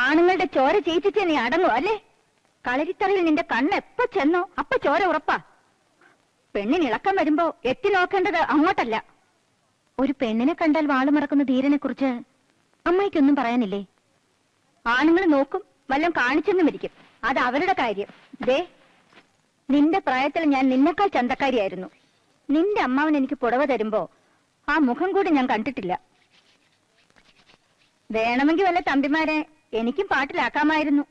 ആണുങ്ങളുടെ ചോര ചീറ്റിച്ച് നീ അടങ്ങും അല്ലേ? കളരിത്തറയിൽ നിന്റെ കണ്ണ് എപ്പ ചെന്നോ അപ്പൊ ചോര ഉറപ്പാ. പെണ്ണിന് ഇളക്കം വരുമ്പോ എത്തി നോക്കേണ്ടത് അങ്ങോട്ടല്ല. ഒരു പെണ്ണിനെ കണ്ടാൽ വാളുമറക്കുന്ന ധീരനെ കുറിച്ച് അമ്മായിക്കൊന്നും പറയാനില്ലേ? ആണുങ്ങൾ നോക്കും, വല്ലതും കാണിച്ചെന്നും ഇരിക്കും. അത് അവരുടെ കാര്യം. ദേ, നിന്റെ പ്രായത്തിൽ ഞാൻ നിന്നെക്കാൾ ചന്തക്കാരിയായിരുന്നു. നിന്റെ അമ്മാവൻ എനിക്ക് പുടവ തരുമ്പോ ആ മുഖം കൂടി ഞാൻ കണ്ടിട്ടില്ല. വേണമെങ്കിൽ വല്ല തമ്പിമാരെ എനിക്കും പാട്ടിലാക്കാമായിരുന്നു.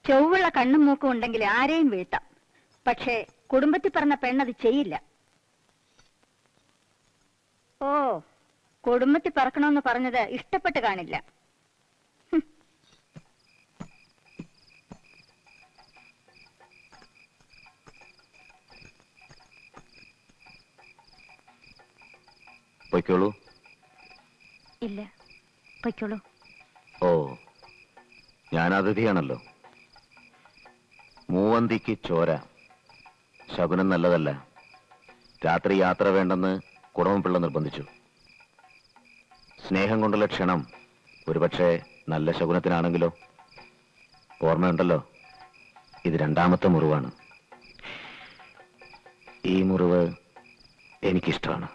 ചൊവ്വുള്ള കണ്ണും മൂക്കും ഉണ്ടെങ്കിൽ ആരെയും വീഴ്ത്താം. പക്ഷേ കുടുംബത്തിൽ പറഞ്ഞ പെണ്ണത് ചെയ്യില്ല. ഓ, കുടുംബത്തിൽ പറക്കണമെന്ന് പറഞ്ഞത് ഇഷ്ടപ്പെട്ട് കാണില്ല. പൊയ്ക്കോളൂ. ഇല്ല, പൊയ്ക്കോളൂ. ഓ, ഞാൻ അതിഥിയാണല്ലോ. മൂവന്തിക്ക് ചോര ശകുനം നല്ലതല്ല. രാത്രി യാത്ര വേണ്ടെന്ന് കുടമപിള്ള നിർബന്ധിച്ചു. സ്നേഹം കൊണ്ടുള്ള ക്ഷണം ഒരുപക്ഷെ നല്ല ശകുനത്തിനാണെങ്കിലോ? ഓർമ്മയുണ്ടല്ലോ, ഇത് 2ാമത്തെ മുറിവാണ്. ഈ മുറിവ് എനിക്കിഷ്ടമാണ്.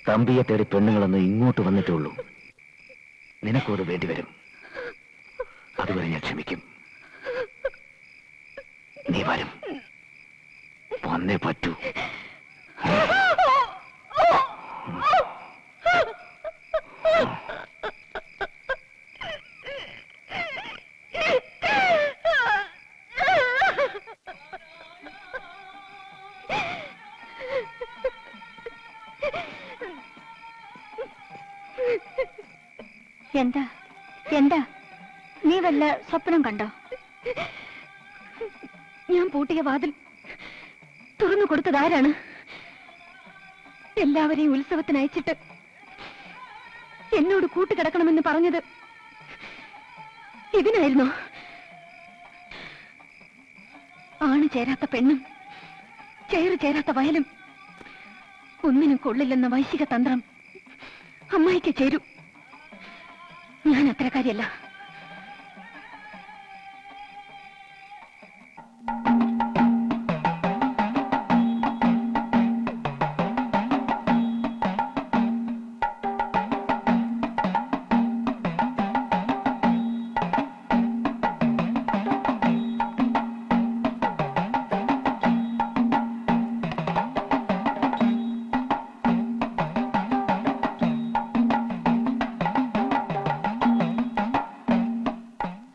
തമ്പിയെ തേടി പെണ്ണുങ്ങളൊന്ന് ഇങ്ങോട്ട് വന്നിട്ടേ ഉള്ളൂ. നിനക്കത് വേണ്ടിവരും. അതുവരെ ഞാൻ ക്ഷമിക്കും. നീ വരും, വന്നേ പറ്റൂ. എന്താ എന്താ നീ വല്ല സ്വപ്നം കണ്ടോ? ഞാൻ പൂട്ടിയ വാതിൽ തുറന്നു കൊടുത്തതാരാണ്? എല്ലാവരെയും ഉത്സവത്തിന് അയച്ചിട്ട് എന്നോട് കൂട്ടുകിടക്കണമെന്ന് പറഞ്ഞത് ഇതിനായിരുന്നോ? ആണ് ചേരാത്ത പെണ്ണും ചേറ് ചേരാത്ത വയലും ഒന്നിനും കൊള്ളില്ലെന്ന വൈശിക തന്ത്രം അമ്മായിക്ക് ചേരൂ. ഞാൻ അത്തരക്കാരിയല്ല.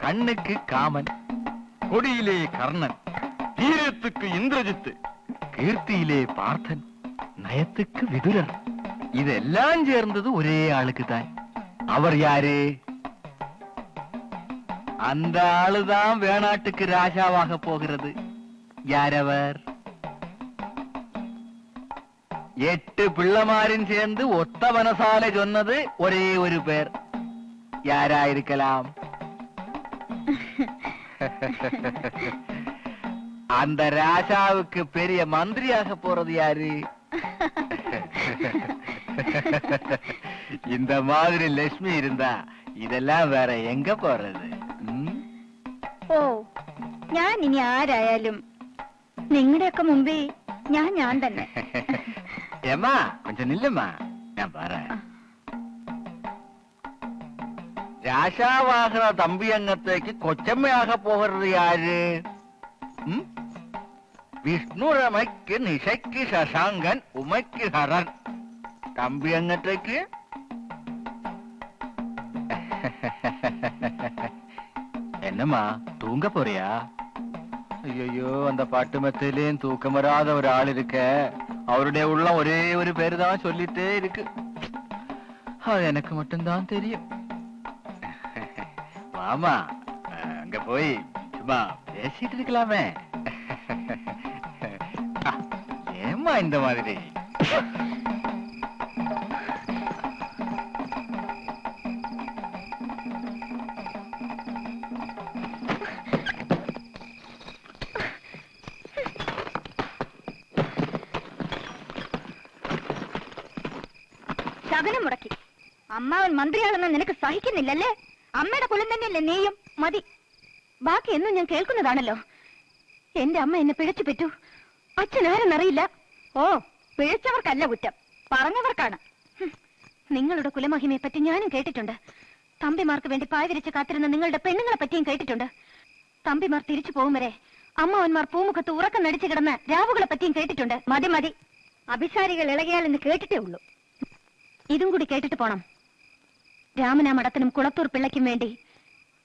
கண்ணுக்கு காமன், கொடியிலே கர்ணன், தீரத்துக்கு இந்திரஜித்து, கீர்த்தியிலே பார்த்தன், நயத்துக்கு விதுரன். இதெல்லாம் சேர்ந்தது ஒரே ஆளுக்கு தான். அவர் யாரு? அந்த ஆளுதான் வேணாட்டுக்கு ராஜாவாக போகிறது. யாரவர்? 8 பிள்ளைமாரின் சேர்ந்து ஒத்த மனசால சொன்னது ஒரே ஒரு பேர். யாரா இருக்கலாம்? அந்த ராஜாவுக்கு பெரிய மந்திரியாக போறது யாரு? இந்த மாதிரி லட்சுமி இருந்தா ഇതെല്ലാം വേറെ എങ്ക പോறது? ഓ, ഞാൻ ഇനി ആരായാലും നിങ്ങളുടെയൊക്കെ മുമ്പേ ഞാൻ തന്നെ. ഏമാ കൊഞ്ചം നില്ലമ്മാ, ഞാൻ പറയാം. രാജാവാകുന്ന തമ്പി അംഗത്തേക്ക് കൊച്ചമ്മയാക പോകരുത് ആര്? വിഷ്ണു രമയ്ക്ക് നിശയ്ക്ക് ശശാങ്കൻ ഉമയ്ക്ക് ഹരൻ. തമ്പി അംഗത്തേക്ക് என்னம்மா தூங்க போறியா? ஐயோ, அந்த பாட்டு மெத்தையிலேயும் தூக்கம் வராத ஒரு ஆள் இருக்க. அவருடைய உள்ள ஒரே ஒரு பேரு தான் சொல்லிட்டே இருக்கு. அது எனக்கு மட்டும்தான் தெரியும். மாமா, அங்க போய் சும்மா பேசிட்டு இருக்கலாமே. ஏம்மா இந்த மாதிரி? ശകനം മുടക്കി. അമ്മാവൻ മന്ത്രിയാണെന്ന് നിനക്ക് സഹിക്കുന്നില്ലല്ലേ? അമ്മയുടെ കുലം തന്നെയല്ലേ നീയും? മതി. ബാക്കി എന്നും ഞാൻ കേൾക്കുന്നതാണല്ലോ. എന്റെ അമ്മ എന്നെ പിഴച്ചു പറ്റൂ. അച്ഛനാരെന്നറിയില്ല. ഓ, പിഴച്ചവർക്കല്ല കുറ്റം, പറഞ്ഞവർക്കാണ്. നിങ്ങളുടെ കുലമഹിമയെ പറ്റി ഞാനും കേട്ടിട്ടുണ്ട്. തമ്പിമാർക്ക് വേണ്ടി പായ വിരിച്ച് കാത്തിരുന്ന നിങ്ങളുടെ പെണ്ണുങ്ങളെ പറ്റിയും കേട്ടിട്ടുണ്ട്. തമ്പിമാർ തിരിച്ചു പോകും വരെ അമ്മാവന്മാർ പൂമുഖത്ത് ഉറക്കം നടിച്ചു കിടന്ന രാവുകളെ പറ്റിയും കേട്ടിട്ടുണ്ട്. മതി മതി, അഭിസാരികൾ ഇളകിയാലെന്ന് കേട്ടിട്ടേ ഉള്ളൂ. ഇതും കൂടി കേട്ടിട്ട് പോണം. രാമനാമടത്തിനും കുളത്തൂർ പിള്ളയ്ക്കും വേണ്ടി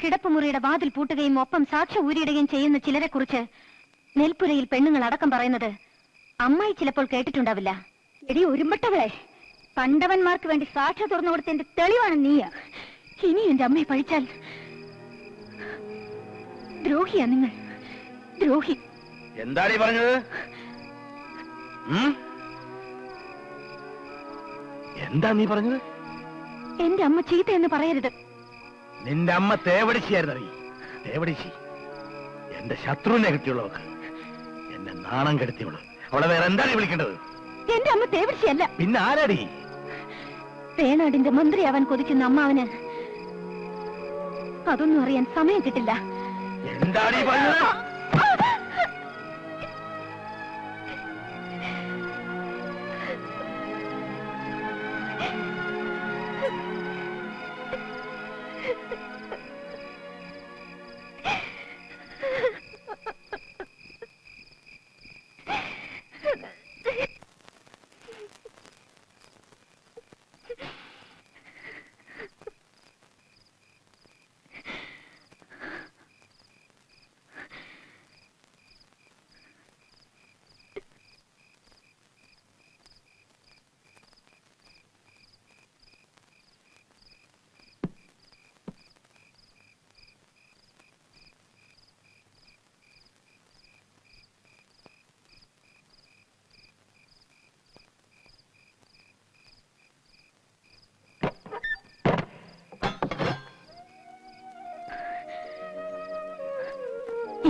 കിടപ്പുമുറിയുടെ വാതിൽ പൂട്ടുകയും ഒപ്പം സാക്ഷ്യം ഊരിയിടുകയും ചെയ്യുന്ന ചിലരെ കുറിച്ച് നെൽപ്പുരയിൽ പെണ്ണുങ്ങൾ അടക്കം പറയുന്നത് അമ്മായി ചിലപ്പോൾ കേട്ടിട്ടുണ്ടാവില്ല. എടി ഉരുമ്പട്ടവളെ, പണ്ടവന്മാർക്ക് വേണ്ടി സാക്ഷ്യം തുറന്നു കൊടുത്തതിന്റെ തെളിവാണ് നീയ. ഇനി എന്റെ അമ്മയെ പഴിച്ചാൽ ദ്രോഹിയാ നിങ്ങൾ, ദ്രോഹി. എന്താണ് ഈ പറഞ്ഞത്? എന്താ നീ പറഞ്ഞത്? എന്റെ അമ്മ ചീത്ത എന്ന് പറയരുത്. നിന്റെ അമ്മ തേവടിച്ചിയായിരുന്നു. തേവടിച്ചി എന്റെ ശത്രുവിനെ കിട്ടിയുള്ളവർക്ക്, എന്നെ നാണം കെടുത്തിയുള്ളൂ. അവളെ വേറെ എന്താണ് വിളിക്കേണ്ടത്? എന്റെ അമ്മ തേവടിച്ചിയല്ല. പിന്നെ ആരാടി? വേണാടിന്റെ മന്ത്രിയാവാൻ കൊതിക്കുന്ന അമ്മാവന് അതൊന്നും അറിയാൻ സമയം കിട്ടില്ല. എന്താണ് ഈ പറഞ്ഞത്?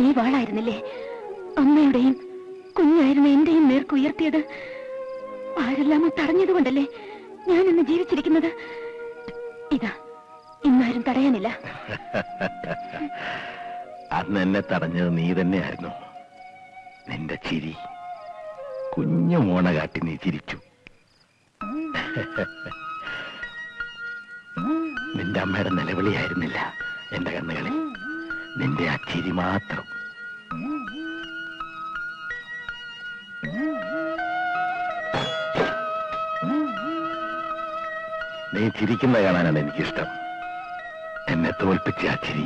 ഈ വാളായിരുന്നില്ലേ അമ്മയുടെയും കുഞ്ഞായിരുന്ന എന്റെയും നേർക്ക് ഉയർത്തിയത്? ആരെല്ലാമോ തടഞ്ഞതുകൊണ്ടല്ലേ ഞാൻ ഇന്ന് ജീവിച്ചിരിക്കുന്നത്. ഇതാ, ഇന്നാരും തടയാനില്ല. അന്ന് എന്നെ തടഞ്ഞത് നീ തന്നെയായിരുന്നു. നിന്റെ ചിരി, കുഞ്ഞു മോണ കാട്ടി നീ ചിരിച്ചു. നിന്റെ അമ്മയുടെ നിലവിളിയായിരുന്നില്ല എന്റെ കണ്ണുകളിൽ, നിന്റെ ആ ചിരി മാത്രം. നീ ചിരിക്കുന്ന കാണാനാണ് എനിക്കിഷ്ടം. എന്നെ തോൽപ്പിച്ച ആ ചിരി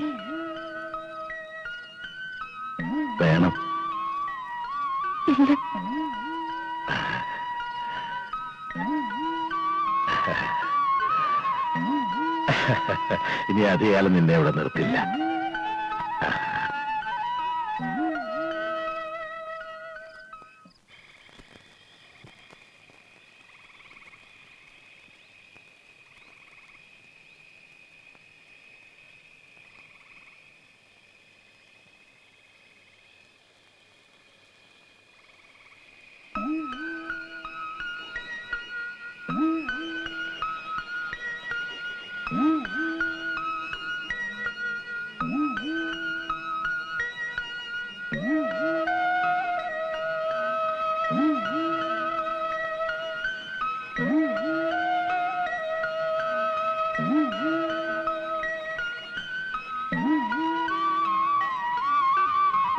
വേണം. ഇനി അധികാലം നിന്നെ ഇവിടെ നിർത്തില്ല.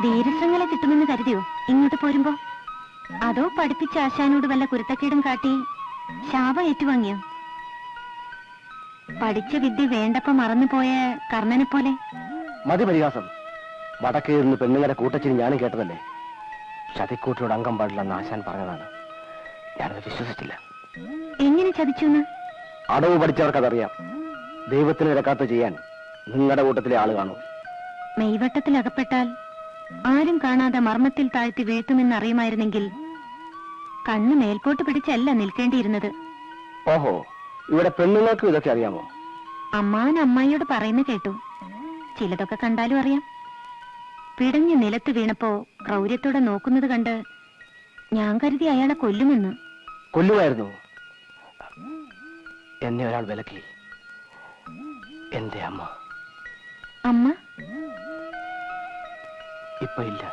ധീരശൃംഖല കിട്ടുമെന്ന് കരുതിയോ ഇങ്ങോട്ട് പോരുമ്പോ? അതോ പഠിപ്പിച്ച ആശാനോട് വല്ല കുരുത്തക്കേടും കാട്ടി ശാപം ഏറ്റുവാങ്ങിയോ? പഠിച്ച വിദ്യ വേണ്ടപ്പോ മറന്നുപോയ കർണനെ പോലെ. മതി പരിഹാസം. വടക്കേ നിന്ന് പെണ്ണുങ്ങളുടെ കൂട്ടച്ചിന് ഞാനും കേട്ടതല്ലേ. ചതിക്കൂട്ടിയോട് അംഗം പാടില്ലെന്ന് ആശാൻ പറഞ്ഞതാണ്. ഞാനത് വിശ്വസിച്ചില്ല. എങ്ങനെ ചതിച്ചു? അടവ് പഠിച്ചവർക്കതറിയാം. ദൈവത്തിന് ഇരക്കാത്ത ചെയ്യാൻ നിങ്ങളുടെ കൂട്ടത്തിലെ ആള് കാണും. മെയ്വട്ടത്തിൽ അകപ്പെട്ടാൽ ആരും കാണാതെ മർമ്മത്തിൽ താഴ്ത്തി വീഴ്ത്തുമെന്നറിയുമായിരുന്നെങ്കിൽ കണ്ണ് മേൽപോട്ട് പിടിച്ചല്ല നിൽക്കേണ്ടിയിരുന്നത്. ഓഹോ, ഇവിടെ പെണ്ണുങ്ങൾക്കും ഇതൊക്കെ അറിയാമോ? അമ്മാവൻ അമ്മായിയോട് പറയുന്ന കേട്ടു. ചിലതൊക്കെ കണ്ടാലും അറിയാം. പിടഞ്ഞ് നിലത്ത് വീണപ്പോ ക്രൗര്യത്തോടെ നോക്കുന്നത് കണ്ട് ഞാൻ കരുതി അയാളെ കൊല്ലുമെന്ന്. കൊല്ലുമായിരുന്നു. എന്നെ ഒരാൾ വിലക്കി. എന്റെ അമ്മ. അമ്മ ഇപ്പൊ ഇല്ല.